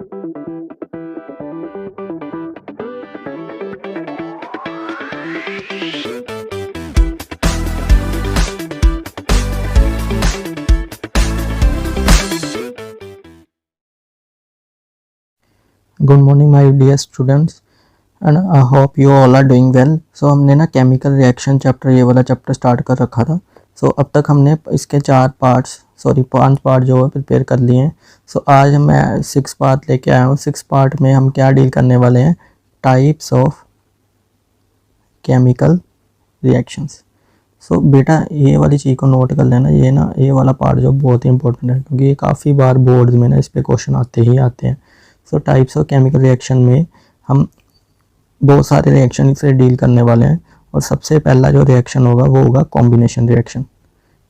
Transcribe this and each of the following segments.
Good morning my dear students and I hope you all are doing well. So हमने ना chemical reaction chapter, ये वाला chapter start कर रखा था। सो अब तक हमने इसके 5 पार्ट जो है प्रिपेयर कर लिए हैं। सो आज मैं 6 पार्ट लेके आया हूँ। 6 पार्ट में हम क्या डील करने वाले हैं? Types of chemical reactions. So बेटा ये वाली चीज़ को नोट कर लेना, ये वाला पार्ट जो बहुत ही इंपॉर्टेंट है, क्योंकि ये काफ़ी बार बोर्ड्स में ना इस पे क्वेश्चन आते ही आते हैं। सो टाइप्स ऑफ केमिकल रिएक्शन में हम बहुत सारे रिएक्शन से डील करने वाले हैं, और सबसे पहला जो रिएक्शन होगा वो होगा कॉम्बिनेशन रिएक्शन।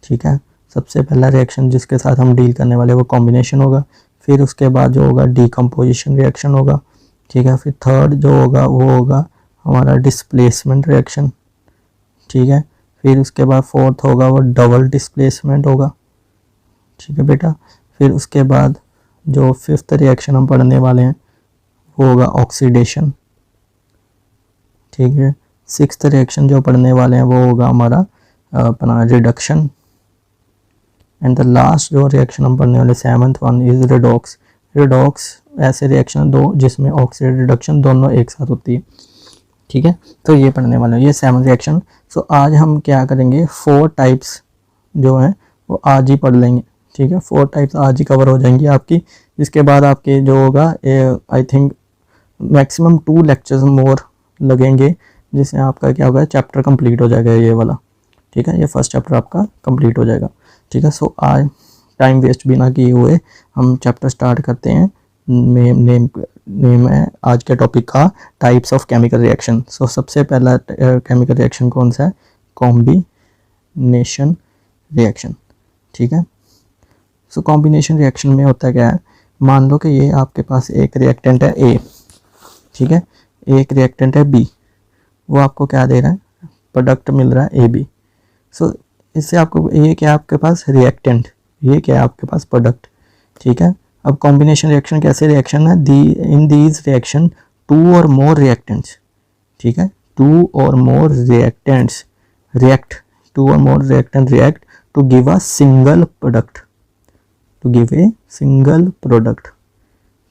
ठीक है, सबसे पहला रिएक्शन जिसके साथ हम डील करने वाले वो कॉम्बिनेशन होगा। फिर उसके बाद जो होगा डीकम्पोजिशन रिएक्शन होगा। ठीक है, फिर थर्ड जो होगा वो होगा हमारा डिस्प्लेसमेंट रिएक्शन। ठीक है, फिर उसके बाद फोर्थ होगा वो डबल डिस्प्लेसमेंट होगा। ठीक है बेटा, फिर उसके बाद जो फिफ्थ रिएक्शन हम पढ़ने वाले हैं वो होगा ऑक्सीडेशन। ठीक है, सिक्स्थ रिएक्शन जो पढ़ने वाले हैं वो होगा हमारा अपना रिडक्शन। एंड द लास्ट जो रिएक्शन हम पढ़ने वाले 7th one is redox. Redox ऐसे रिएक्शन दो जिसमें ऑक्सीडेशन रिडक्शन दोनों एक साथ होती है। ठीक है, तो ये पढ़ने वाले हैं, ये 7 रिएक्शन। सो आज हम क्या करेंगे, 4 टाइप्स जो हैं वो आज ही पढ़ लेंगे। ठीक है, 4 टाइप्स आज ही कवर हो जाएंगी आपकी। इसके बाद आपके जो होगा आई थिंक मैक्सिमम 2 लेक्चर्स मोर लगेंगे, जिससे आपका क्या होगा, चैप्टर कंप्लीट हो जाएगा ये वाला। ठीक है, ये फर्स्ट चैप्टर आपका कंप्लीट हो जाएगा। ठीक है, सो आज टाइम वेस्ट बिना किए हुए हम चैप्टर स्टार्ट करते हैं। नेम है आज के टॉपिक का टाइप्स ऑफ केमिकल रिएक्शन। सो सबसे पहला केमिकल रिएक्शन कौन सा है? Combination reaction. ठीक है, सो कॉम्बिनेशन रिएक्शन में होता क्या है, मान लो कि ये आपके पास एक रिएक्टेंट है ए, ठीक है, एक रिएक्टेंट है बी, वो आपको क्या दे रहा है, प्रोडक्ट मिल रहा है ए बी। सो इससे आपको ये क्या है आपके पास रिएक्टेंट, ये क्या है आपके पास प्रोडक्ट। ठीक है, अब कॉम्बिनेशन रिएक्शन कैसे रिएक्शन है, इन दीज रिएक्शन 2 और मोर रिएक्टेंट्स। ठीक है, 2 और मोर रिएक्टेंट्स रिएक्ट, 2 और more reactant react to give a single product, to give a single product.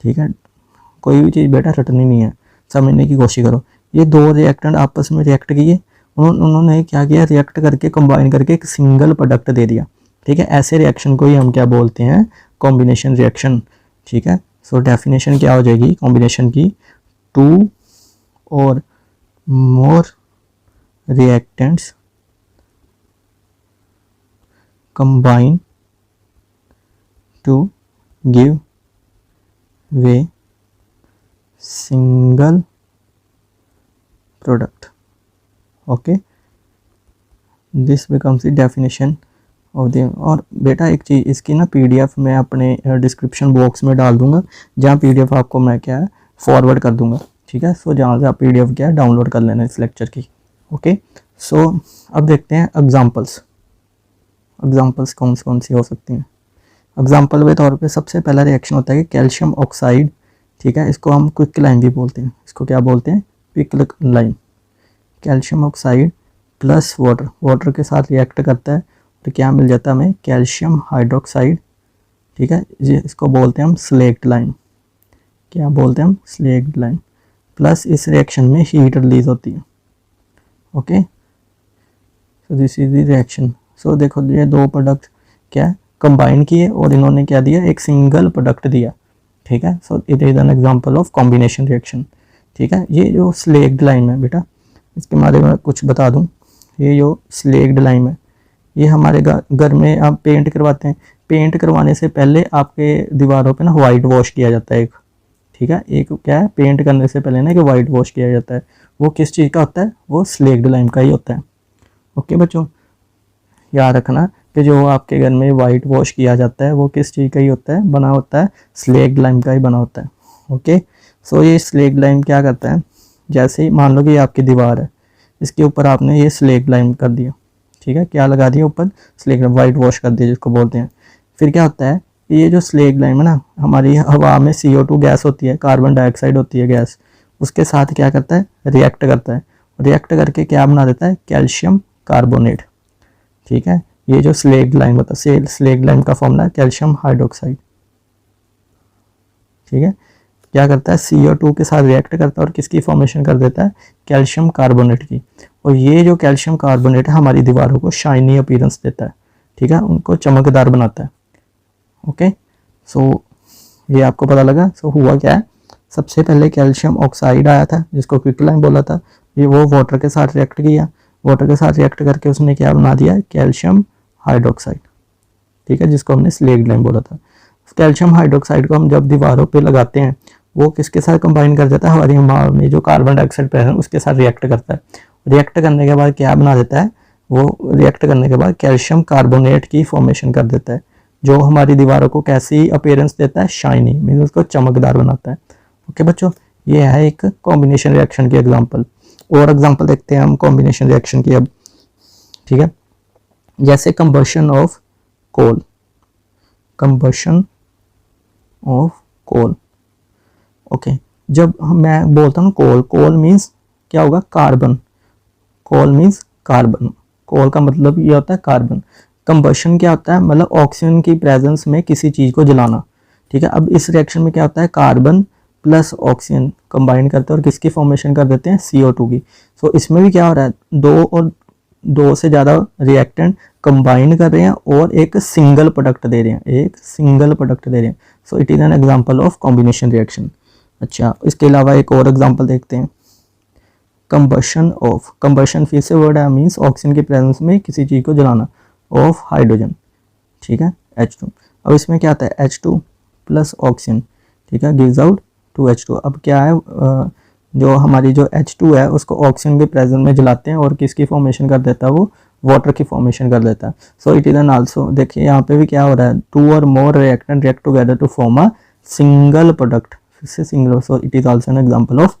ठीक है, कोई भी चीज़ बेटा रटनी नहीं है, समझने की कोशिश करो। ये 2 रिएक्टेंट आपस में रिएक्ट किए, उन्होंने क्या किया, रिएक्ट करके कंबाइन करके एक सिंगल प्रोडक्ट दे दिया। ठीक है, ऐसे रिएक्शन को ही हम क्या बोलते हैं, कॉम्बिनेशन रिएक्शन। ठीक है, सो डेफिनेशन क्या हो जाएगी कॉम्बिनेशन की, 2 और more reactants combine to give way single product. Okay, this becomes the definition of the. और बेटा एक चीज़, इसकी ना पीडीएफ मैं अपने डिस्क्रिप्शन बॉक्स में डाल दूंगा, जहाँ पीडीएफ आपको मैं क्या है फॉरवर्ड कर दूंगा। ठीक है, सो जहाँ से आप पीडीएफ क्या है डाउनलोड कर लेना इस लेक्चर की। ओके, सो अब देखते हैं एग्जांपल्स। एग्जांपल्स कौन सी हो सकती हैं। एग्जांपल के तौर पे सबसे पहला रिएक्शन होता है कि कैल्शियम ऑक्साइड। ठीक है, इसको हम क्विकलाइन भी बोलते हैं, इसको क्या बोलते हैं, क्विकलाइन। कैल्शियम ऑक्साइड प्लस वाटर के साथ रिएक्ट करता है तो क्या मिल जाता है हमें, कैल्शियम हाइड्रोक्साइड। ठीक है, ये इसको बोलते हैं हम स्लेक्ड लाइन। क्या बोलते हैं हम, स्लेक्ड लाइन। प्लस इस रिएक्शन में हीट रिलीज होती है। Okay, so this is the reaction. So देखो ये 2 प्रोडक्ट क्या कंबाइन किए और इन्होंने क्या दिया, एक सिंगल प्रोडक्ट दिया। ठीक है, सो it is an example of combination reaction. ठीक है, ये जो स्लेक्ड लाइन है बेटा, इसके बारे में कुछ बता दूं। ये जो स्लेक्ड लाइन है, ये हमारे घर में आप पेंट करवाते हैं, पेंट करवाने से पहले आपके दीवारों पे ना वाइट वॉश किया जाता है एक। ठीक है, एक क्या है, पेंट करने से पहले ना कि वाइट वॉश किया जाता है, वो किस चीज़ का होता है, वो स्लेक्ड लाइम का ही होता है। ओके बच्चों, याद रखना कि जो आपके घर में वाइट वॉश किया जाता है वो किस चीज़ का ही होता है, बना होता है, स्लेक्ड लाइम का ही बना होता है। ओके, सो ये स्लेक्ड लाइम क्या करता है, जैसे ही मान लो कि ये आपकी दीवार है, इसके ऊपर आपने ये स्लेक्ड लाइम कर दिया। ठीक है, क्या लगा दिया ऊपर, स्लेक्ड वाइट वॉश कर दिया जिसको बोलते हैं। फिर क्या होता है, कि ये जो स्लेग लाइम है ना, हमारी हवा में CO2 गैस होती है, कार्बन डाइऑक्साइड होती है गैस, उसके साथ क्या करता है, रिएक्ट करता है, रिएक्ट करके क्या बना देता है, कैल्शियम कार्बोनेट। ठीक है, ये जो स्लेग लाइम होता है, स्लेग लाइम का फॉर्मूला है कैल्शियम हाइड्रोक्साइड। ठीक है, क्या करता है, CO2 के साथ रिएक्ट करता है और किसकी फॉर्मेशन कर देता है, कैल्शियम कार्बोनेट की। और ये जो कैल्शियम कार्बोनेट है हमारी दीवारों को शाइनी अपीयरेंस देता है। ठीक है, उनको चमकदार बनाता है। ओके, सो ये आपको पता लगा। सो हुआ क्या है, सबसे पहले कैल्शियम ऑक्साइड आया था जिसको क्विकलाइम बोला था, ये वो वाटर के साथ रिएक्ट किया, वाटर के साथ रिएक्ट करके उसने क्या बना दिया, कैल्शियम हाइड्रोक्साइड। ठीक है, जिसको हमने स्लेग लाइम बोला था। कैल्शियम हाइड्रोक्साइड को हम जब दीवारों पे लगाते हैं वो किसके साथ कंबाइन कर जाता है, हमारी हवा में जो कार्बन डाइऑक्साइड प्रेजेंट उसके साथ रिएक्ट करता है। रिएक्ट करने के बाद क्या बना देता है, वो रिएक्ट करने के बाद कैल्शियम कार्बोनेट की फॉर्मेशन कर देता है, जो हमारी दीवारों को कैसी अपीयरेंस देता है, शाइनी, मीन उसको चमकदार बनाता है। ओके बच्चों, ये है एक कॉम्बिनेशन रिएक्शन की एग्जांपल। और एग्जांपल देखते हैं हम कॉम्बिनेशन रिएक्शन की अब। ठीक है, जैसे combustion of coal, combustion of coal. Okay, जब मैं बोलता हूँ कोल, कोल मीन्स क्या होगा, carbon, coal means carbon, coal का मतलब ये होता है कार्बन। कंबशन क्या होता है, मतलब ऑक्सीजन की प्रेजेंस में किसी चीज को जलाना। ठीक है, अब इस रिएक्शन में क्या होता है, कार्बन प्लस ऑक्सीजन कंबाइन करते हैं और किसकी फॉर्मेशन कर देते हैं, CO2 की। सो इसमें भी क्या हो रहा है, दो से ज़्यादा रिएक्टेंट कंबाइन कर रहे हैं और एक सिंगल प्रोडक्ट दे रहे हैं, एक सिंगल प्रोडक्ट दे रहे हैं। So it is an example of combination reaction. अच्छा, इसके अलावा एक और एग्जांपल देखते हैं, कंबशन ऑफ, कंबशन फिर से वर्ड है, मीन्स ऑक्सीजन की प्रेजेंस में किसी चीज़ को जलाना, ऑफ हाइड्रोजन। ठीक है, H2। अब इसमें क्या आता है, H2 प्लस ऑक्सीजन। ठीक है, गिव्स आउट 2H2। अब क्या है, जो हमारी जो H2 है उसको ऑक्सीजन के प्रेजेंस में जलाते हैं और किसकी फॉर्मेशन कर देता है, वो वाटर की फॉर्मेशन कर देता है। सो इट इज एन आल्सो, देखिए यहाँ पे भी क्या हो रहा है, 2 और more reactant react together to form a single product, फिर से single. So it is also an example of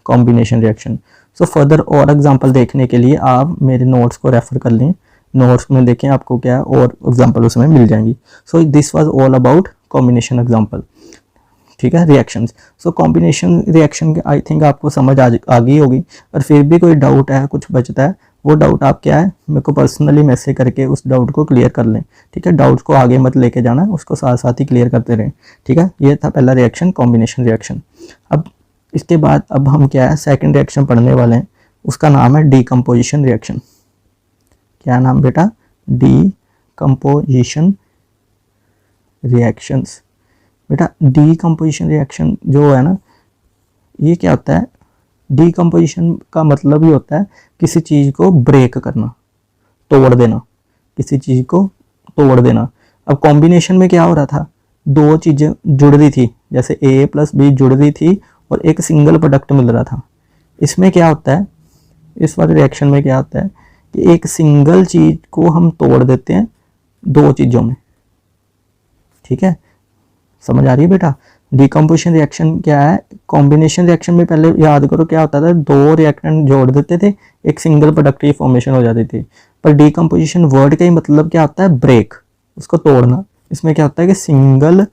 combination reaction. So further और एग्जांपल देखने के लिए आप मेरे नोट्स को रेफर कर लें, नोट्स में देखें आपको क्या और एग्जांपल उसमें मिल जाएंगी। So this was all about combination example. ठीक है, reactions. So combination reaction I think आपको समझ आ गई होगी, और फिर भी कोई डाउट है, कुछ बचता है, वो डाउट आप क्या है, मेरे को पर्सनली मैसेज करके उस डाउट को क्लियर कर लें। ठीक है, डाउट को आगे मत लेके जाना, उसको साथ साथ ही क्लियर करते रहें। ठीक है, ये था पहला रिएक्शन, कॉम्बिनेशन रिएक्शन। अब इसके बाद अब हम क्या है, सेकंड रिएक्शन पढ़ने वाले हैं, उसका नाम है डीकम्पोजिशन रिएक्शन। क्या नाम बेटा, डीकम्पोजिशन रिएक्शंस। बेटा डीकम्पोजिशन रिएक्शन जो है ना, ये क्या होता है, डीकम्पोजिशन का मतलब ही होता है किसी चीज़ को ब्रेक करना, तोड़ देना, किसी चीज़ को तोड़ देना। अब कॉम्बिनेशन में क्या हो रहा था, दो चीज़ें जुड़ रही थी, जैसे A प्लस B जुड़ रही थी और एक सिंगल प्रोडक्ट मिल रहा था। इसमें क्या होता है, इस वाले रिएक्शन में क्या होता है कि एक सिंगल चीज़ को हम तोड़ देते हैं दो चीज़ों में। ठीक है, समझ आ रही है बेटा। डिकम्पोजिशन रिएक्शन क्या है, कॉम्बिनेशन रिएक्शन में पहले याद करो क्या होता था, दो रिएक्टेंट जोड़ देते थे, एक सिंगल प्रोडक्ट की फॉर्मेशन हो जाती थी। पर डिकम्पोजिशन वर्ड का ही मतलब क्या होता है, ब्रेक, उसको तोड़ना। इसमें क्या होता है कि सिंगल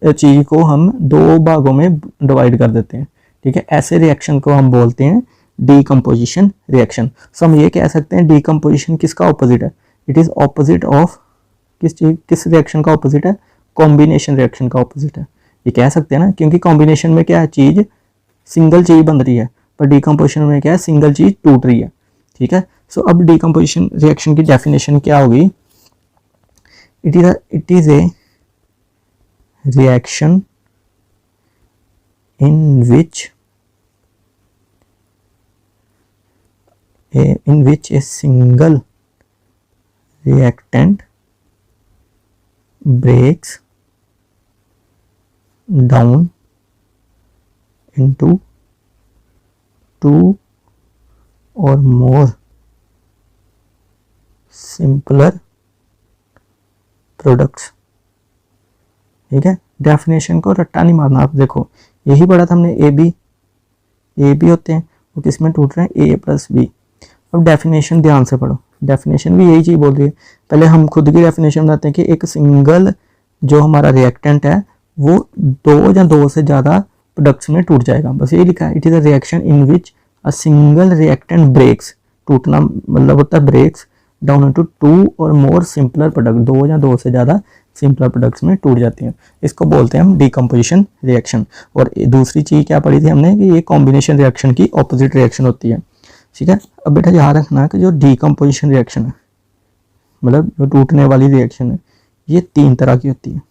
चीज को हम दो भागों में डिवाइड कर देते हैं। ठीक है, ऐसे रिएक्शन को हम बोलते हैं डिकम्पोजिशन रिएक्शन। सो हम ये कह सकते हैं डिकम्पोजिशन किसका ऑपोजिट है, इट इज ऑपोजिट ऑफ किस रिएक्शन का ऑपोजिट है, कॉम्बिनेशन रिएक्शन का ऑपोजिट है, ये कह सकते हैं ना, क्योंकि कॉम्बिनेशन में क्या है, चीज सिंगल चीज बन रही है, पर डिकम्पोजिशन में क्या है, सिंगल चीज टूट रही है। ठीक है, सो अब डिकम्पोजिशन रिएक्शन की डेफिनेशन क्या होगी, it is a reaction in which a single reactant breaks down into two or more simpler products। ठीक है, डेफिनेशन को रट्टा नहीं मारना। आप देखो यही पढ़ा था हमने, ए बी होते हैं, वो किस में टूट रहे हैं, A प्लस B। अब डेफिनेशन ध्यान से पढ़ो, डेफिनेशन भी यही चीज़ बोल रही है। पहले हम खुद की डेफिनेशन बताते हैं कि एक सिंगल जो हमारा रिएक्टेंट है वो दो या दो से ज़्यादा प्रोडक्ट्स में टूट जाएगा, बस यही लिखा है। It is a reaction in which a single reactant breaks, टूटना मतलब होता है ब्रेक्स डाउन इनटू टू और मोर सिंपलर प्रोडक्ट, दो या दो से ज़्यादा सिंपलर प्रोडक्ट्स में टूट जाती हैं। इसको बोलते हैं हम डीकम्पोजिशन रिएक्शन। और दूसरी चीज़ क्या पढ़ी थी हमने कि ये कॉम्बिनेशन रिएक्शन की ऑपोजिट रिएक्शन होती है, ठीक है। अब बेटा याद रखना कि जो डीकम्पोजिशन रिएक्शन है, मतलब जो टूटने वाली रिएक्शन है, ये तीन तरह की होती है।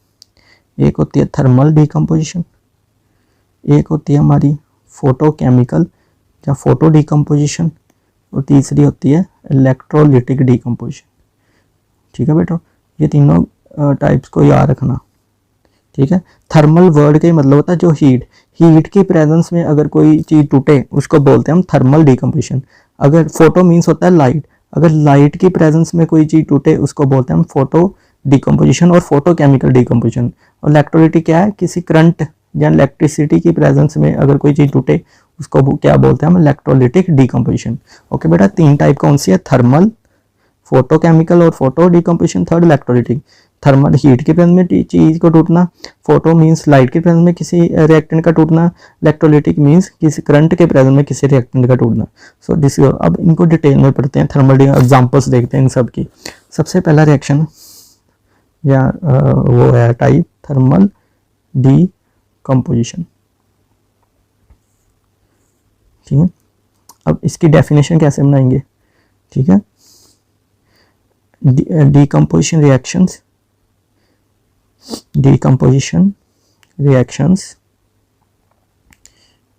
एक होती है थर्मल डीकम्पोजिशन, एक होती है हमारी फोटोकेमिकल या फोटो डीकम्पोजिशन, और तीसरी होती है इलेक्ट्रोलिटिक डीकम्पोजिशन, ठीक है बेटा। ये तीनों टाइप्स को याद रखना, ठीक है। थर्मल वर्ड का मतलब होता है जो हीट की प्रेजेंस में अगर कोई चीज़ टूटे उसको बोलते हैं हम थर्मल डीकम्पोजिशन। अगर फोटो मीन्स होता है लाइट, अगर लाइट की प्रेजेंस में कोई चीज़ टूटे उसको बोलते हैं हम फोटो डीकम्पोजिशन और फोटो केमिकल डीकम्पोजिशन। और इलेक्ट्रोलिटिक क्या है, किसी करंट या इलेक्ट्रिसिटी की प्रेजेंस में अगर कोई चीज़ टूटे उसको क्या बोलते हैं हम, इलेक्ट्रोलिटिक डीकम्पोजिशन। ओके बेटा, तीन टाइप कौन सी है, थर्मल, फोटो केमिकल और photo decomposition. Third electrolytic, thermal heat के प्रेजेंस में चीज को टूटना, फोटो मींस लाइट के प्रेजेंस में किसी रिएक्टेंट का टूटना, इलेक्ट्रोलिटिक मींस किसी करंट के प्रेजेंस में किसी रिएक्टेंट का टूटना। सो दिस, अब इनको डिटेल में पढ़ते हैं, थर्मल एग्जांपल्स देखते हैं इन सब की। सबसे पहला रिएक्शन या वो है टाइप थर्मल डीकम्पोजिशन, ठीक है। अब इसकी डेफिनेशन कैसे बनाएंगे, ठीक है। decomposition reactions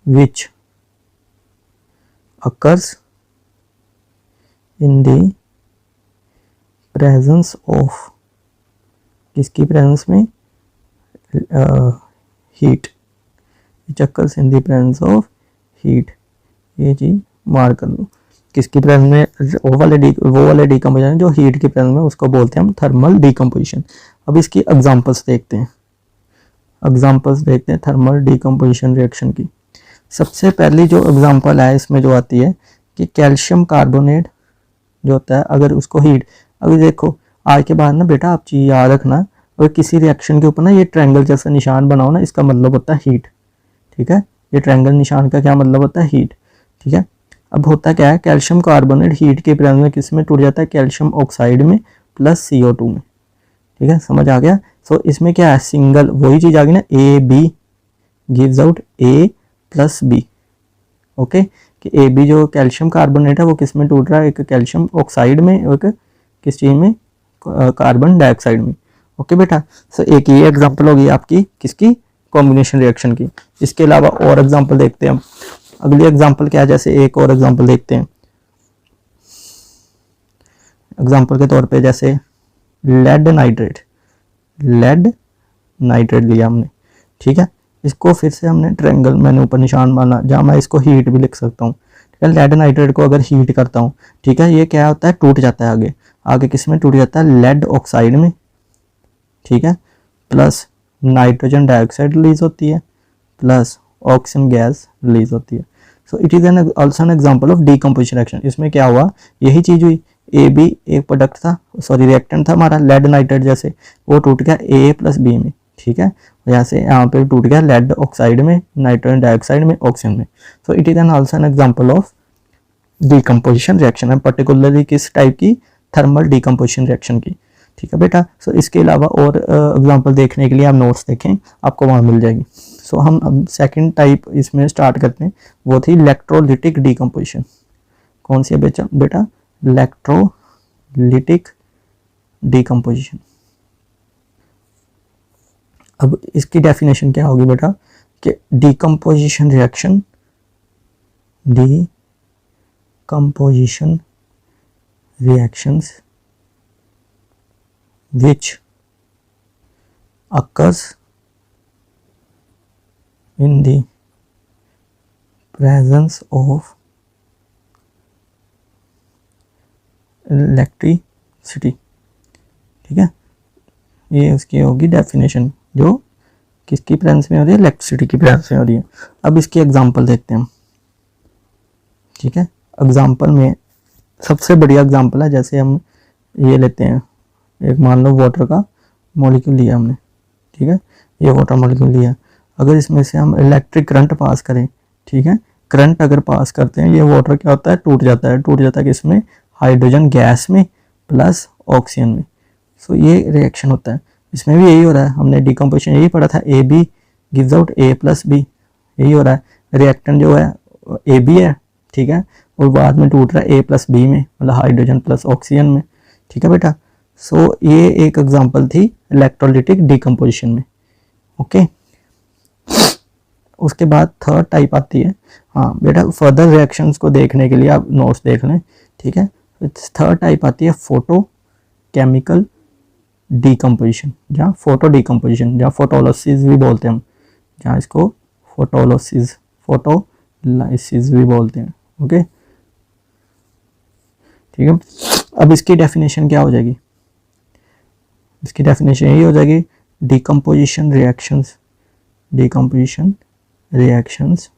which occurs in the presence of, किसकी प्रेजेंस में, heat, which occurs in the presence of heat, ये चीज मार कर लो। किसकी प्रेजेंस में, वो वाले डीकम्पोजिशन जो हीट की प्रेजेंस में, उसको बोलते हैं हम थर्मल डीकम्पोजिशन। अब इसकी एग्जांपल्स देखते हैं, थर्मल डीकम्पोजिशन रिएक्शन की। सबसे पहली जो एग्जांपल है इसमें जो आती है कि कैल्शियम कार्बोनेट जो होता है, अगर उसको हीट, अगर देखो आज के बाद ना बेटा आप चीज़ याद रखना, अगर किसी रिएक्शन के ऊपर ना ये ट्रायंगल जैसा निशान बनाओ ना, इसका मतलब होता है हीट, ठीक है। ये ट्रायंगल निशान का क्या मतलब होता है, हीट, ठीक है। अब होता क्या है, कैल्शियम कार्बोनेट हीट के प्रेजेंस में किस में टूट जाता है, कैल्शियम ऑक्साइड में प्लस CO2 में, ठीक है, समझ आ गया। सो इसमें क्या है, सिंगल वही चीज आ गई ना, AB gives out A plus B, okay, कि AB जो कैल्शियम कार्बोनेट है वो किस में टूट रहा है, एक कैल्शियम ऑक्साइड में, एक किस चीज में, कार्बन डाइऑक्साइड में, ओके बेटा। सो एक ये एग्जांपल होगी आपकी किसकी, कॉम्बिनेशन रिएक्शन की। इसके अलावा और एग्जांपल देखते हैं हम। अगली एग्जांपल क्या है, जैसे एक और एग्जांपल देखते हैं। एग्जांपल के तौर पे जैसे लेड नाइट्रेट लिया हमने, ठीक है। इसको फिर से हमने ट्रायंगल, मैंने ऊपर निशान माना जहाँ मैं इसको हीट भी लिख सकता हूँ, ठीक है। लेड नाइट्रेट को अगर हीट करता हूँ, ठीक है, ये क्या होता है, टूट जाता है आगे किस में टूट जाता है, लेड ऑक्साइड में, ठीक है, प्लस नाइट्रोजन डाइऑक्साइड रिलीज होती है, प्लस ऑक्सीजन गैस रिलीज होती है। सो it is an also an example of decomposition reaction. इसमें क्या हुआ, यही चीज हुई, AB एक प्रोडक्ट था, सॉरी रिएक्टेंट था हमारा लेड नाइट्रेट जैसे, वो टूट गया A प्लस B में, ठीक है। यहाँ से यहाँ पे टूट गया लेड ऑक्साइड में, नाइट्रोजन डाइऑक्साइड में, ऑक्सीजन में। सो it is an also an example of decomposition reaction है, पर्टिकुलरली किस टाइप की, थर्मल डीकम्पोजिशन रिएक्शन की, ठीक है बेटा। सो इसके अलावा और एग्जांपल देखने के लिए आप नोट्स देखें, आपको वहाँ मिल जाएगी। सो हम अब सेकंड टाइप इसमें स्टार्ट करते हैं, वो थी इलेक्ट्रोलिटिक डीकम्पोजिशन। कौन सी है बेटा, इलेक्ट्रोलिटिक डीकम्पोजिशन। अब इसकी डेफिनेशन क्या होगी बेटा, कि decomposition reactions which occurs in the presence of electricity, ठीक है। ये उसकी होगी डेफिनेशन, जो किसकी प्रेजेंस में हो रही है, इलेक्ट्रिसिटी की प्रेजेंस में हो रही है। अब इसकी एग्जांपल देखते हैं हम, ठीक है। एग्जांपल में सबसे बढ़िया एग्जांपल है, जैसे हम ये लेते हैं, एक मान लो वाटर का मॉलिक्यूल लिया हमने, ठीक है, ये वाटर मॉलिक्यूल लिया, अगर इसमें से हम इलेक्ट्रिक करंट पास करें, ठीक है, करंट अगर पास करते हैं, ये वाटर क्या होता है, टूट जाता है किसमें, हाइड्रोजन गैस में प्लस ऑक्सीजन में। सो ये रिएक्शन होता है, इसमें भी यही हो रहा है, हमने डिकम्पोजिशन यही पढ़ा था, A B gives out A plus B, यही हो रहा है, रिएक्टेंट जो है ए बी है, ठीक है, और बाद में टूट रहा है ए प्लस बी में, मतलब हाइड्रोजन प्लस ऑक्सीजन में, ठीक है बेटा। सो ये एक एग्जांपल थी इलेक्ट्रोलिटिक डिकम्पोजिशन में, ओके। उसके बाद थर्ड टाइप आती है, हाँ बेटा फर्दर रिएक्शंस को देखने के लिए आप नोट्स देख लें, ठीक है। थर्ड टाइप आती है फोटो केमिकल डिकम्पोजिशन, जहाँ फोटो डिकम्पोजिशन, जहाँ फोटोलिसिस भी बोलते हैं हम, जहाँ इसको फोटोलाइसिस भी बोलते हैं, ओके, ठीक है। अब इसकी डेफिनेशन क्या हो जाएगी, इसकी डेफिनेशन यही हो जाएगी, decomposition reactions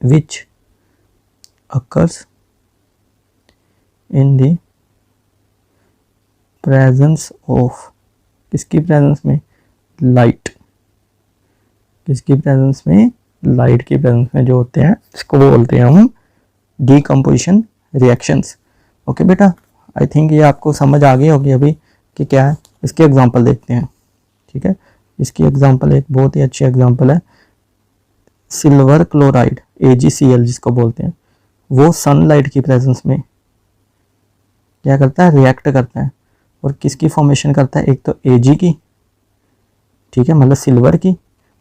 which occurs in the presence of, किसकी प्रेजेंस में, लाइट, किसकी प्रेजेंस में, लाइट की प्रेजेंस में जो होते हैं, इसको बोलते हैं हम डिकम्पोजिशन रिएक्शंस, ओके बेटा। आई थिंक ये आपको समझ आ गई होगी अभी कि क्या है। इसके एग्जांपल देखते हैं, ठीक है। इसकी एग्जांपल एक बहुत ही अच्छी एग्जांपल है, सिल्वर क्लोराइड AgCl जिसको बोलते हैं, वो सनलाइट की प्रेजेंस में क्या करता है, रिएक्ट करता है, और किसकी फॉर्मेशन करता है, एक तो Ag की, ठीक है, मतलब सिल्वर की,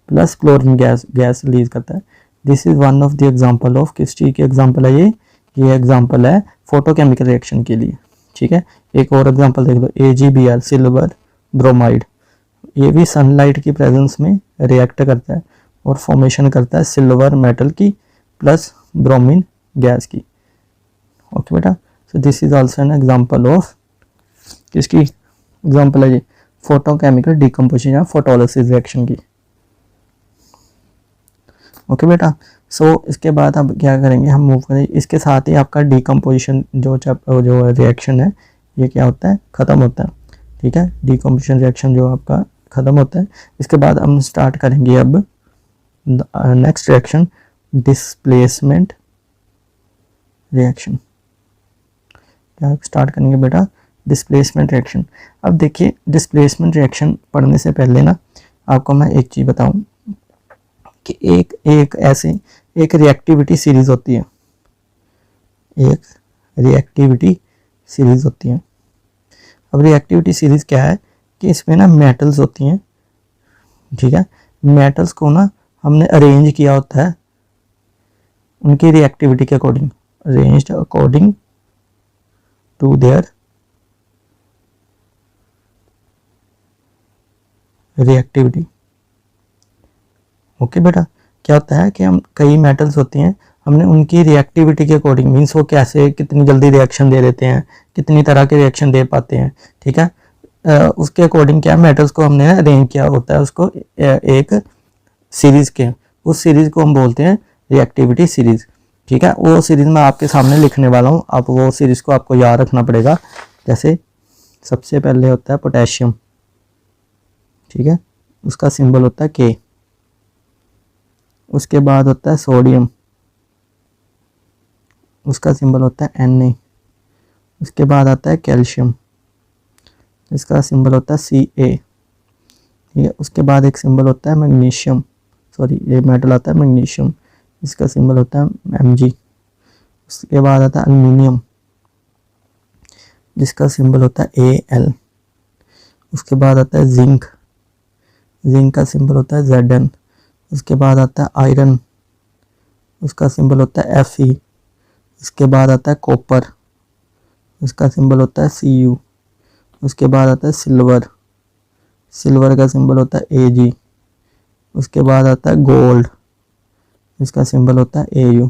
प्लस क्लोरीन गैस रिलीज करता है। This is one of the example of, किस चीज़ की एग्जांपल है ये एग्जांपल है फोटोकेमिकल रिएक्शन के लिए, ठीक है। एक और एग्जांपल देख लो, AgBr सिल्वर ब्रोमाइड, ये भी सनलाइट की प्रेजेंस में रिएक्ट करता है और फॉर्मेशन करता है सिल्वर मेटल की प्लस ब्रोमीन गैस की, ओके बेटा। सो this is also an example of, किसकी एग्जांपल है ये, फोटोकेमिकल डिकम्पोजिशन या फोटोलिसिस रिएक्शन की, ओके बेटा। सो इसके बाद अब क्या करेंगे, हम मूव करेंगे, इसके साथ ही आपका डिकम्पोजिशन जो रिएक्शन है ये क्या होता है, ख़त्म होता है, ठीक है। डिकम्पोजिशन रिएक्शन जो आपका ख़त्म होता है। इसके बाद हम स्टार्ट करेंगे अब नेक्स्ट रिएक्शन, डिस्प्लेसमेंट रिएक्शन। क्या स्टार्ट करेंगे बेटा, डिस्प्लेसमेंट रिएक्शन। अब देखिए डिस्प्लेसमेंट रिएक्शन पढ़ने से पहले ना आपको मैं एक चीज़ बताऊं कि एक ऐसे एक रिएक्टिविटी सीरीज होती है, एक रिएक्टिविटी सीरीज होती है। अब रिएक्टिविटी सीरीज क्या है कि इसमें ना मेटल्स होती हैं, ठीक है, मेटल्स को ना हमने अरेंज किया होता है उनकी रिएक्टिविटी के according, arranged according to their reactivity, okay बेटा। क्या होता है कि हम कई मेटल्स होती हैं, हमने उनकी रिएक्टिविटी के अकॉर्डिंग, मीन्स वो कैसे कितनी जल्दी रिएक्शन दे देते हैं, कितनी तरह के रिएक्शन दे पाते हैं, ठीक है, उसके अकॉर्डिंग क्या मेटल्स को हमने अरेंज किया होता है उसको एक सीरीज के, उस सीरीज को हम बोलते हैं रिएक्टिविटी सीरीज, ठीक है। वो सीरीज मैं आपके सामने लिखने वाला हूँ, आप वो सीरीज को आपको याद रखना पड़ेगा। जैसे सबसे पहले होता है पोटेशियम, ठीक है, उसका सिंबल होता है K। उसके बाद होता है सोडियम, उसका सिंबल होता है Na। उसके बाद आता है कैल्शियम, इसका सिंबल होता है Ca, ठीक है। उसके बाद एक सिंबल होता है मैग्नीशियम, सॉरी ये मेटल आता है मैग्नीशियम, इसका सिंबल होता है Mg। उसके बाद आता है एल्युमिनियम, जिसका सिंबल होता है Al। उसके बाद आता है जिंक, जिंक का सिंबल होता है Zn। उसके बाद आता है आयरन, उसका सिंबल होता है Fe। इसके बाद आता है कॉपर, उसका सिंबल होता है Cu। उसके बाद आता है सिल्वर, सिल्वर का सिंबल होता है Ag। उसके बाद आता है गोल्ड, इसका सिंबल होता है Au।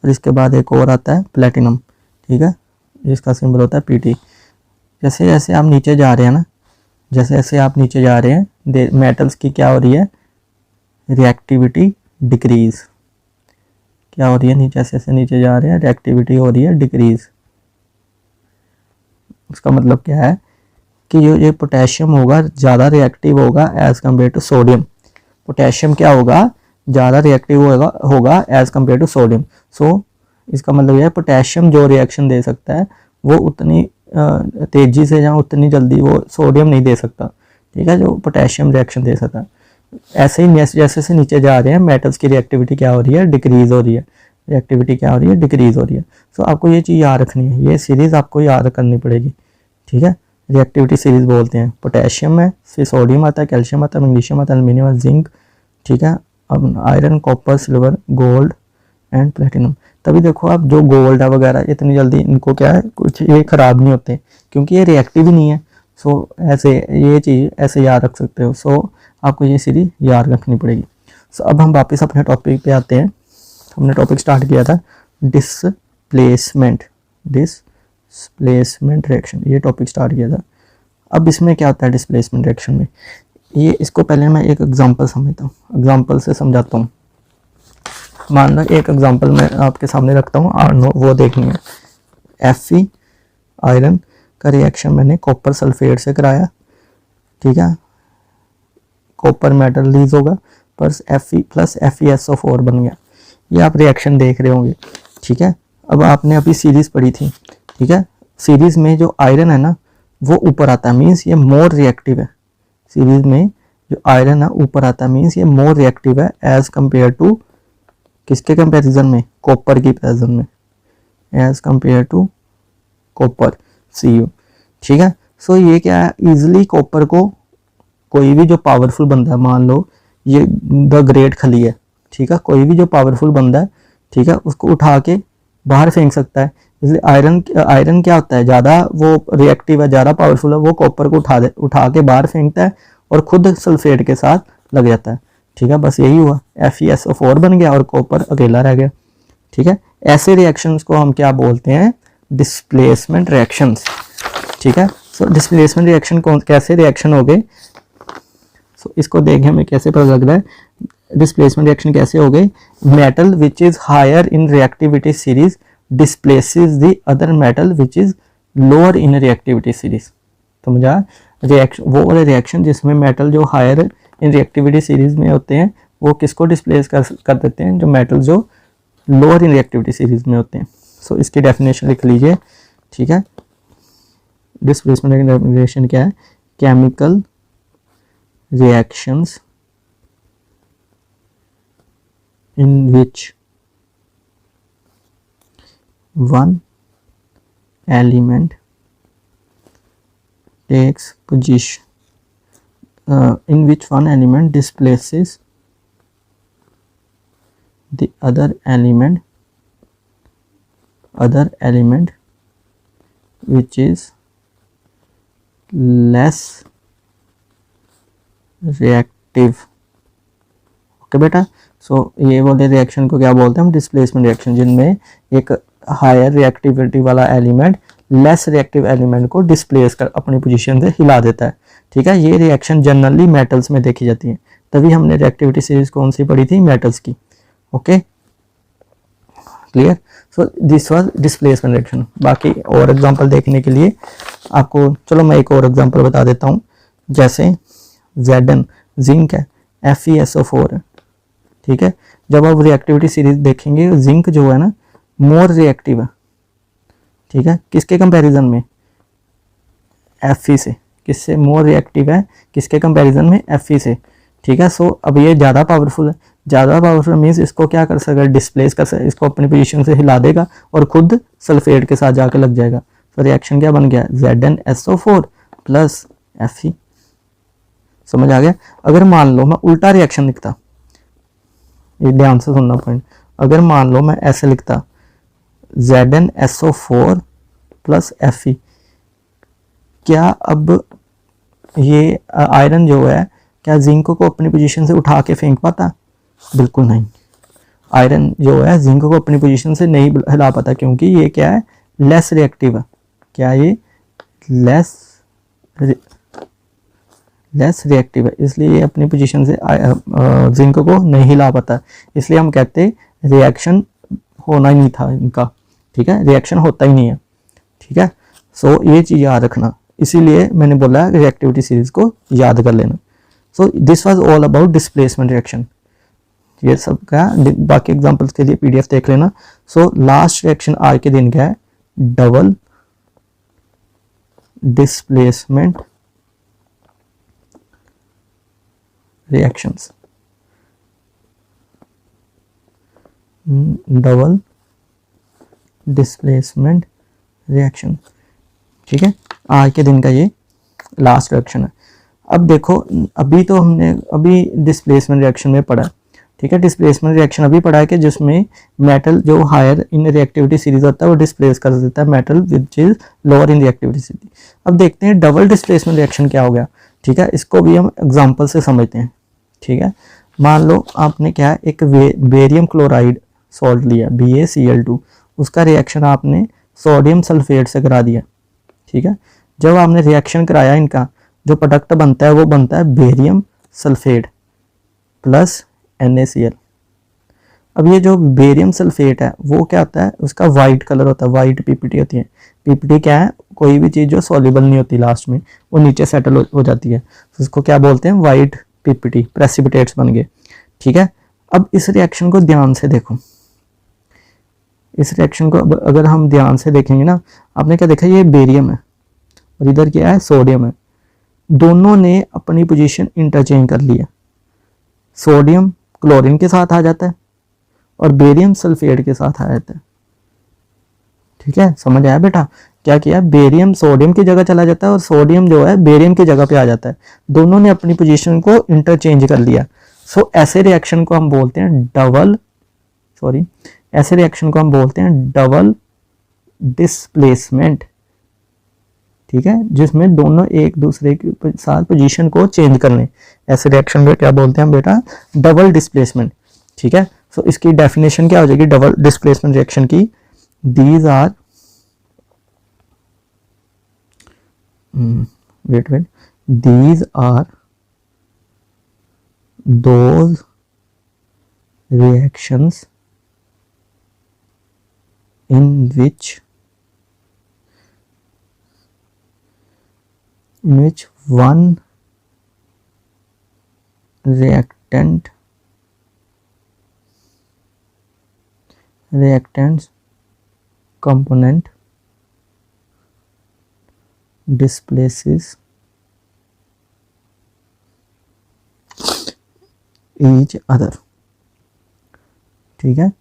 और इसके बाद एक और आता है प्लेटिनम, ठीक है, जिसका सिंबल होता है Pt। जैसे जैसे आप नीचे जा रहे हैं ना, जैसे जैसे आप नीचे जा रहे हैं मेटल्स की क्या हो रही है, रिएक्टिविटी डिक्रीज, क्या हो रही है, नीचे से नीचे जा रहे हैं, रिएक्टिविटी हो रही है डिक्रीज। उसका मतलब क्या है कि ये पोटेशियम होगा ज़्यादा रिएक्टिव होगा as compare to sodium. Potassium क्या होगा, ज़्यादा रिएक्टिव होगा as compare to sodium. So इसका मतलब यह है पोटेशियम जो रिएक्शन दे सकता है वो उतनी तेज़ी से या उतनी जल्दी वो सोडियम नहीं दे सकता, ठीक है, जो पोटेशियम रिएक्शन दे सकता है। ऐसे ही जैसे से नीचे जा रहे हैं मेटल्स की रिएक्टिविटी क्या हो रही है, डिक्रीज हो रही है, रिएक्टिविटी क्या हो रही है, डिक्रीज हो रही है। सो आपको ये चीज़ याद रखनी है, ये सीरीज़ आपको याद करनी पड़ेगी, ठीक है। रिएक्टिविटी सीरीज बोलते हैं, पोटेशियम है, फिर सोडियम आता है, कैल्शियम आता है, मैग्नीशियम आता है, एल्यूमिनियम, जिंक, ठीक है, अब iron, copper, silver, gold and platinum. तभी देखो आप जो गोल्ड है वगैरह इतनी जल्दी इनको क्या है कुछ ये ख़राब नहीं होते क्योंकि ये रिएक्टिव ही नहीं है। सो ऐसे ये चीज़ ऐसे याद रख सकते हो। सो आपको ये सीरीज याद रखनी पड़ेगी। सो अब हम वापस अपने टॉपिक पे आते हैं। हमने टॉपिक स्टार्ट किया था डिस्प्लेसमेंट रिएक्शन, ये टॉपिक स्टार्ट किया था। अब इसमें क्या होता है डिस्प्लेसमेंट रिएक्शन में, ये इसको पहले मैं एक एग्जांपल समझता हूँ, एग्जांपल से समझाता हूँ। मान लो एक एग्जांपल मैं आपके सामने रखता हूँ और वो देखनी है। Fe आयरन का रिएक्शन मैंने कॉपर सल्फेट से कराया, ठीक है, कॉपर मेटल रिलीज होगा पर Fe प्लस FeSO4 बन गया। ये आप रिएक्शन देख रहे होंगे, ठीक है। अब आपने अभी सीरीज पढ़ी थी, ठीक है, सीरीज में जो आयरन है ना वो ऊपर आता है, मीन्स ये मोर रिएक्टिव है। सीरीज में जो आयरन है ऊपर आता है, मीन्स ये मोर रिएक्टिव है एज कंपेयर टू किसके कंपैरिजन में, कॉपर की कंपैरिजन में, as compare to copper Cu, ठीक है। सो ये क्या है, इजिली कॉपर को कोई भी जो पावरफुल बंदा है, मान लो ये द ग्रेट खली है, ठीक है, कोई भी जो पावरफुल बंदा है, ठीक है, उसको उठा के बाहर फेंक सकता है। इसलिए आयरन क्या होता है, ज़्यादा वो रिएक्टिव है, ज़्यादा पावरफुल है, वो कॉपर को उठा के बाहर फेंकता है और खुद सल्फेट के साथ लग जाता है, ठीक है। बस यही हुआ, FeSO4 बन गया और कॉपर अकेला रह गया, ठीक है। ऐसे रिएक्शंस को हम क्या बोलते हैं, डिस्प्लेसमेंट रिएक्शंस, ठीक है। सो डिस्प्लेसमेंट रिएक्शन कैसे रिएक्शन हो गए, सो इसको देखें हमें कैसे पता लग रहा है डिस्प्लेसमेंट रिएक्शन कैसे हो गई। Metal which is higher in reactivity series displaces the other metal which is lower in reactivity series. समझा, रिएक्शन वो वाले रिएक्शन जिसमें मेटल जो हायर इन रिएक्टिविटी सीरीज में होते हैं वो किसको डिस्प्लेस कर देते हैं, जो मेटल जो लोअर इन रिएक्टिविटी सीरीज में होते हैं। सो इसकी डेफिनेशन लिख लीजिए, ठीक है। डिस्प्लेसमेंट की डेफिनेशन क्या है, chemical reactions in which one element takes position in which one element displaces the other element which is less reactive। Okay बेटा, सो ये वाले रिएक्शन को क्या बोलते हैं हम, डिस्प्लेसमेंट रिएक्शन, जिनमें एक हायर रिएक्टिविटी वाला एलिमेंट लेस रिएक्टिव एलिमेंट को डिस्प्लेस कर अपनी पोजीशन से हिला देता है, ठीक है। ये रिएक्शन जनरली मेटल्स में देखी जाती है, तभी हमने रिएक्टिविटी सीरीज कौन सी पढ़ी थी, मेटल्स की। Okay, clear. So this was displacement reaction. बाकी और एग्जांपल देखने के लिए आपको, चलो मैं एक और एग्जांपल बता देता हूँ। जैसे Zn जिंक है, FeSO4 है, ठीक है। जब आप रिएक्टिविटी सीरीज देखेंगे जिंक जो है ना मोर रिएक्टिव है, ठीक है, किसके कंपैरिजन में, Fe से। किससे मोर रिएक्टिव है, किसके कंपैरिजन में, Fe से, ठीक है। सो अब ये ज़्यादा पावरफुल है, ज़्यादा पावरफुल मीन्स इसको क्या कर सकेगा, डिस्प्लेस कर सकेगा, इसको अपनी पोजीशन से हिला देगा और खुद सल्फेट के साथ जाकर लग जाएगा। तो रिएक्शन क्या बन गया, ZnSO4 प्लस Fe। समझ आ गया। अगर मान लो मैं उल्टा रिएक्शन लिखता, ये ध्यान से सुनना पॉइंट, अगर मान लो मैं ऐसे लिखता ZnSO4 प्लस Fe, क्या अब ये आयरन जो है क्या जिंक को अपनी पोजीशन से उठा के फेंक पाता, बिल्कुल नहीं। आयरन जो है जिंक को अपनी पोजीशन से नहीं हिला पाता, क्योंकि ये क्या है, लेस रिएक्टिव है। क्या ये लेस रिएक्टिव है, इसलिए ये अपनी पोजीशन से जिंक को नहीं हिला पाता। इसलिए हम कहते हैं रिएक्शन होना ही नहीं था इनका, ठीक है, रिएक्शन होता ही नहीं है, ठीक है। सो ये चीज़ याद रखना, इसीलिए मैंने बोला रिएक्टिविटी सीरीज को याद कर लेना। So this was all about displacement reaction, ये सब क्या, बाकी एग्जांपल्स के लिए पीडीएफ देख लेना। सो लास्ट रिएक्शन आज के दिन क्या है, double displacement reactions, double displacement reaction, ठीक है, आज के दिन का ये लास्ट रिएक्शन है। अब देखो, अभी तो हमने अभी डिस्प्लेसमेंट रिएक्शन में पढ़ा, ठीक है, डिस्प्लेसमेंट रिएक्शन अभी पढ़ा है कि जिसमें मेटल जो हायर इन रिएक्टिविटी सीरीज होता है वो डिस्प्लेस कर देता है metal which is lower in reactivity series. अब देखते हैं डबल डिस्प्लेसमेंट रिएक्शन क्या हो गया, ठीक है, इसको भी हम एग्जांपल से समझते हैं, ठीक है। मान लो आपने क्या, एक बेरियम क्लोराइड सॉल्ट लिया BaCl2, उसका रिएक्शन आपने सोडियम सल्फेट से करा दिया, ठीक है। जब आपने रिएक्शन कराया, इनका जो प्रोडक्ट बनता है वो बनता है बेरियम सल्फेट प्लस NaCl। अब ये जो बेरियम सल्फेट है वो क्या होता है, उसका वाइट कलर होता है, वाइट पीपीटी होती है। पीपीटी क्या है, कोई भी चीज़ जो सॉल्युबल नहीं होती लास्ट में वो नीचे सेटल हो जाती है, तो उसको क्या बोलते हैं, वाइट पीपीटी, प्रेसिपिटेट्स बन गए, ठीक है। अब इस रिएक्शन को ध्यान से देखो, इस रिएक्शन को अगर हम ध्यान से देखेंगे ना, आपने क्या देखा, ये बेरियम है और इधर क्या है, सोडियम है। दोनों ने अपनी पोजीशन इंटरचेंज कर लिया, सोडियम क्लोरीन के साथ आ जाता है और बेरियम सल्फेट के साथ आ जाता है, ठीक है, समझ आया बेटा, क्या किया, बेरियम सोडियम की जगह चला जाता है और सोडियम जो है बेरियम की जगह पे आ जाता है, दोनों ने अपनी पोजीशन को इंटरचेंज कर लिया। सो ऐसे रिएक्शन को हम बोलते हैं ऐसे रिएक्शन को हम बोलते हैं डबल डिस्प्लेसमेंट, ठीक है, जिसमें दोनों एक दूसरे के साथ पोजीशन को चेंज कर लें, ऐसे रिएक्शन में क्या बोलते हैं बेटा, डबल डिस्प्लेसमेंट, ठीक है। सो इसकी डेफिनेशन क्या हो जाएगी डबल डिस्प्लेसमेंट रिएक्शन की, these are these are those reactions in which one reactant's component displaces each other, ठीक है,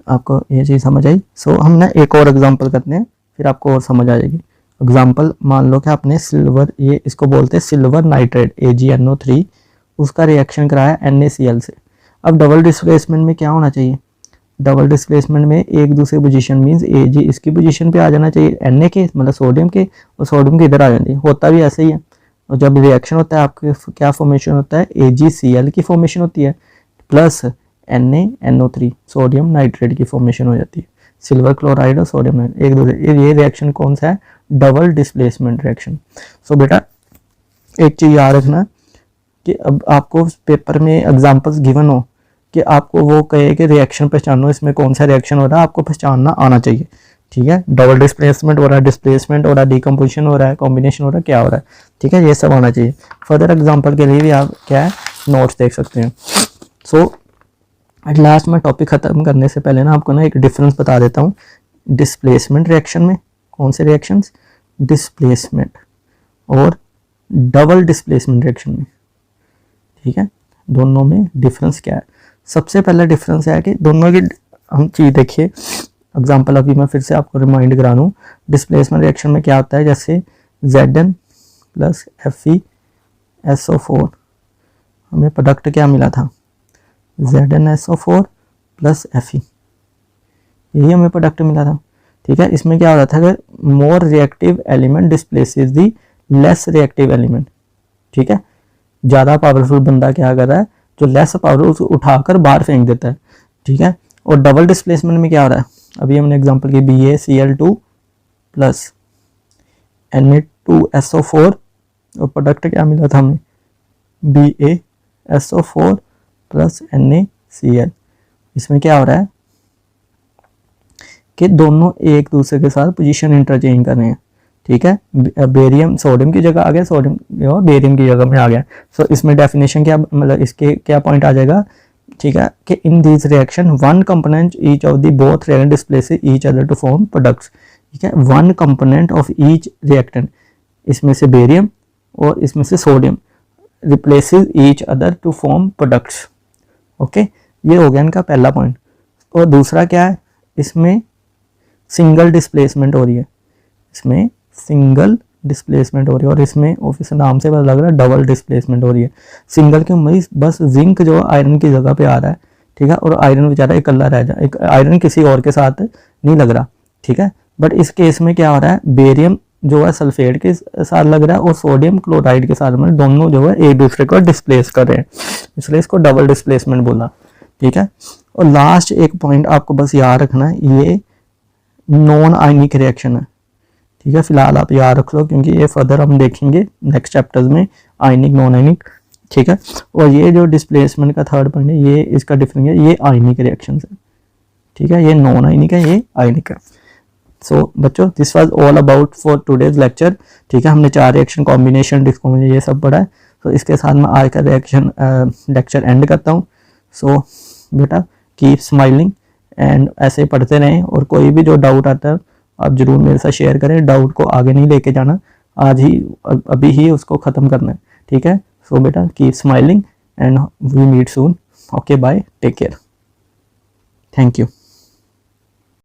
आपको ये चीज़ समझ आई। सो हम ना एक और एग्जांपल करते हैं, फिर आपको और समझ आ जाएगी। एग्जांपल मान लो कि आपने सिल्वर, ये इसको बोलते हैं सिल्वर नाइट्रेट AgNO3, उसका रिएक्शन कराया NaCl से। अब डबल डिस्प्लेसमेंट में क्या होना चाहिए, डबल डिस्प्लेसमेंट में एक दूसरे पोजीशन मींस Ag इसकी पोजीशन पे आ जाना चाहिए, Na के मतलब सोडियम के, और सोडियम के इधर आ जाना चाहिए, होता भी ऐसे ही है। और जब रिएक्शन होता है आपके क्या फॉर्मेशन होता है, AgCl की फॉर्मेशन होती है प्लस NaNO3 सोडियम नाइट्रेट की फॉर्मेशन हो जाती है, सिल्वर क्लोराइड और सोडियम नाइट्रेट एक दूसरे, ये रिएक्शन कौन सा है, डबल डिस्प्लेसमेंट रिएक्शन। सो बेटा एक चीज़ याद रखना कि अब आपको पेपर में एग्जांपल्स गिवन हो कि आपको वो कहे कि रिएक्शन पहचानो, इसमें कौन सा रिएक्शन हो रहा है, आपको पहचानना आना चाहिए, ठीक है। डबल डिस्प्लेसमेंट हो रहा है, डिस्प्लेसमेंट हो रहा है, डिकम्पोजिशन हो रहा है, कॉम्बिनेशन हो रहा है, क्या हो रहा है, ठीक है, ये सब आना चाहिए। फर्दर एग्जाम्पल के लिए भी आप क्या है नोट्स देख सकते हैं। सो एट लास्ट में टॉपिक ख़त्म करने से पहले ना आपको ना एक डिफरेंस बता देता हूँ, डिस्प्लेसमेंट रिएक्शन में कौन से रिएक्शंस, डिस्प्लेसमेंट और डबल डिस्प्लेसमेंट रिएक्शन में, ठीक है, दोनों में डिफरेंस क्या है। सबसे पहला डिफरेंस है कि दोनों की हम चीज़ देखिए, एग्जांपल अभी मैं फिर से आपको रिमाइंड करा दूँ, डिस्प्लेसमेंट रिएक्शन में क्या होता है, जैसे Zn प्लस FeSO4, हमें प्रोडक्ट क्या मिला था, ZnSO4 प्लस Fe, यही हमें प्रोडक्ट मिला था, ठीक है। इसमें क्या हो रहा था, अगर मोर रिएक्टिव एलिमेंट डिस्प्लेसेस दी लेस रिएक्टिव एलिमेंट, ठीक है, ज़्यादा पावरफुल बंदा क्या कर रहा है, जो लेस पावरफुल उसको उठाकर बाहर फेंक देता है, ठीक है। और डबल डिस्प्लेसमेंट में क्या हो रहा है, अभी हमने एग्जांपल की BaCl2 प्लस Na2SO4 और प्रोडक्ट क्या मिला था हमें, BaSO4 प्लस NaCl, इसमें क्या हो रहा है कि दोनों एक दूसरे के साथ पोजीशन इंटरचेंज कर रहे हैं, ठीक है। बेरियम सोडियम की जगह आ गया, सोडियम बेरियम की जगह में आ गया। सो इसमें डेफिनेशन क्या, मतलब इसके क्या पॉइंट आ जाएगा, ठीक है, कि in this reaction one component each of the both reactant displaces each other to form products, ठीक है। One component of each reactant, इसमें से बेरियम और इसमें से sodium replaces each other to form products. Okay, ये हो गया इनका पहला पॉइंट। और दूसरा क्या है, इसमें सिंगल डिस्प्लेसमेंट हो रही है, इसमें सिंगल डिस्प्लेसमेंट हो रही है, और इसमें ऑफिस नाम से पता लग रहा है डबल डिस्प्लेसमेंट हो रही है। सिंगल क्यों भाई, बस जिंक जो आयरन की जगह पे आ रहा है, ठीक है, और आयरन बेचारा इकल्ला रह जाए, आयरन किसी और के साथ नहीं लग रहा, ठीक है। बट इस केस में क्या हो रहा है, बेरियम जो है सल्फेट के साथ लग रहा है और सोडियम क्लोराइड के साथ, मतलब दोनों जो है एक दूसरे को डिस्प्लेस कर रहे हैं, इसलिए इसको डबल डिस्प्लेसमेंट बोला, ठीक है। और लास्ट एक पॉइंट आपको बस याद रखना है, ये नॉन आयनिक रिएक्शन है, ठीक है। फिलहाल आप याद रख लो, क्योंकि ये फर्दर हम देखेंगे नेक्स्ट चैप्टर्स में, आयनिक नॉन आयनिक, ठीक है। और ये जो डिस्प्लेसमेंट का थर्ड पॉइंट है, ये इसका डिफरेंस है, ये आयनिक रिएक्शन है, ठीक है, ये नॉन आयनिक है, ये आयनिक है। सो बच्चों, this was all about for today's lecture, ठीक है। हमने 4 रिएक्शन कॉम्बिनेशन, डिस्कॉम्बिनेशन, ये सब पढ़ा है। तो इसके साथ मैं आज का रिएक्शन लेक्चर एंड करता हूँ। सो बेटा कीप स्माइलिंग एंड ऐसे पढ़ते रहें, और कोई भी जो डाउट आता है आप जरूर मेरे साथ शेयर करें। डाउट को आगे नहीं लेके जाना, आज ही अभी ही उसको ख़त्म करना है, ठीक है। सो बेटा keep smiling and we meet soon. Okay bye, take care, thank you.